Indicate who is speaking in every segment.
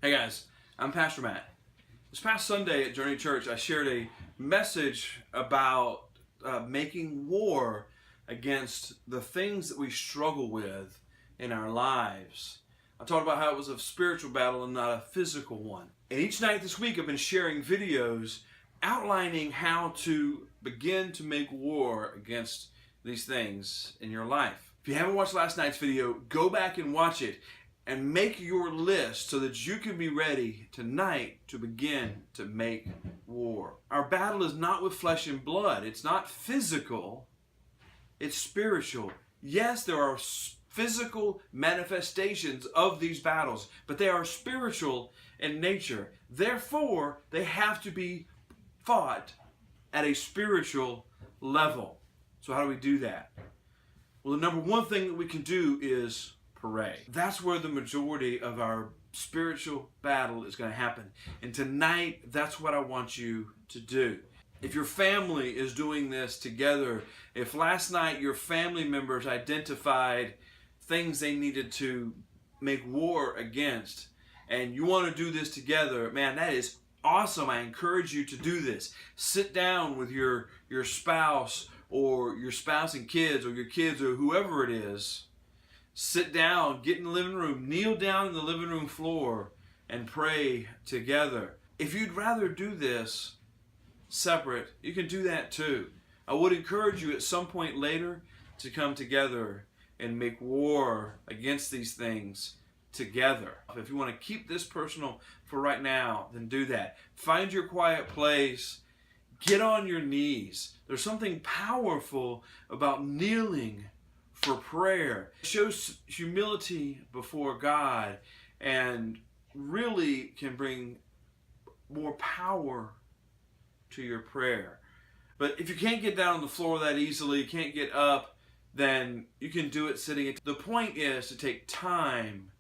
Speaker 1: Hey guys, I'm Pastor Matt. This past Sunday at Journey Church, I shared a message about making war against the things that we struggle with in our lives. I talked about how it was a spiritual battle and not a physical one. And each night this week I've been sharing videos outlining how to begin to make war against these things in your life. If you haven't watched last night's video, go back and watch it and make your list so that you can be ready tonight to begin to make war. Our battle is not with flesh and blood. It's not physical. It's spiritual. Yes, there are physical manifestations of these battles, but they are spiritual in nature. Therefore, they have to be fought at a spiritual level. So how do we do that? Well, the number one thing that we can do is pray. That's where the majority of our spiritual battle is going to happen. And tonight, that's what I want you to do. If your family is doing this together, if last night your family members identified things they needed to make war against, and you want to do this together, man, that is awesome. I encourage you to do this. Sit down with your spouse or your spouse and kids or your kids or whoever it is. Sit down, get in the living room, kneel down in the living room floor and pray together. If you'd rather do this separate, you can do that too. I would encourage you at some point later to come together and make war against these things together. If you want to keep this personal for right now, then do that. Find your quiet place. Get on your knees. There's something powerful about kneeling for prayer. It shows humility before God and really can bring more power to your prayer. But if you can't get down on the floor that easily, you can't get up, then you can do it sitting. The point is to take time,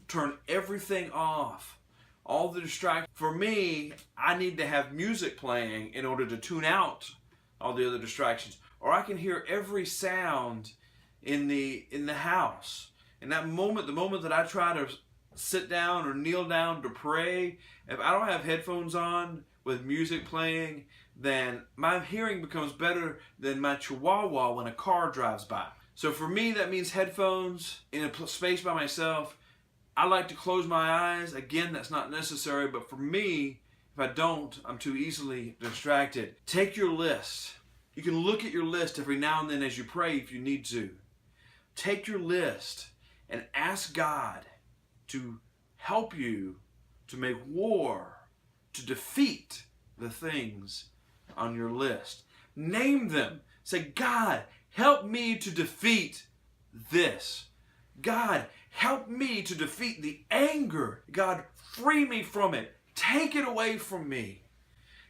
Speaker 1: turn everything off, all the distractions. For me, I need to have music playing in order to tune out all the other distractions. Or I can hear every sound in the house. In that moment, the moment that I try to sit down or kneel down to pray, if I don't have headphones on with music playing, then my hearing becomes better than my chihuahua when a car drives by. So for me, that means headphones in a space by myself. I like to close my eyes. Again, that's not necessary, but for me, if I don't, I'm too easily distracted. Take your list. You can look at your list every now and then as you pray if you need to. Take your list and ask God to help you to make war, to defeat the things on your list. Name them. Say, God, help me to defeat this. God, help me to defeat the anger. God, free me from it. Take it away from me.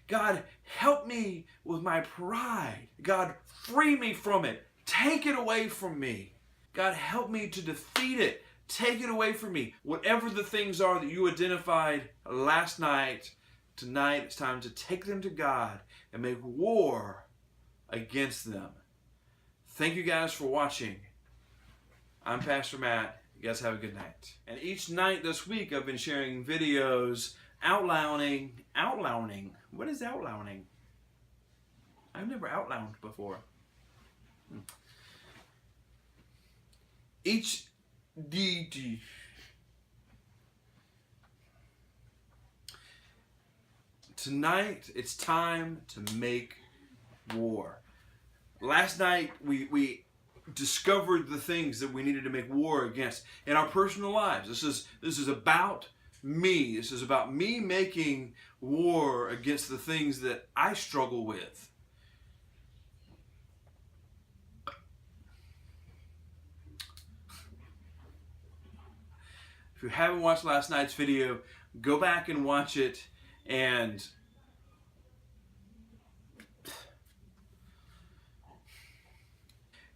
Speaker 1: God, help me with my pride. God, free me from it. Take it away from me. God, help me to defeat it. Take it away from me. Whatever the things are that you identified last night, tonight it's time to take them to God and make war against them. Thank you guys for watching. I'm Pastor Matt. You guys have a good night. And each night this week I've been sharing videos outlining. What is outlining? I've never outlined before. Tonight it's time to make war. Last night we discovered the things that we needed to make war against in our personal lives. This is about me. This is about me making war against the things that I struggle with. If you haven't watched last night's video, go back and watch it, and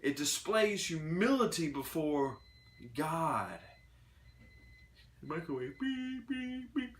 Speaker 1: it displays humility before God. Microwave, beep, beep, beep.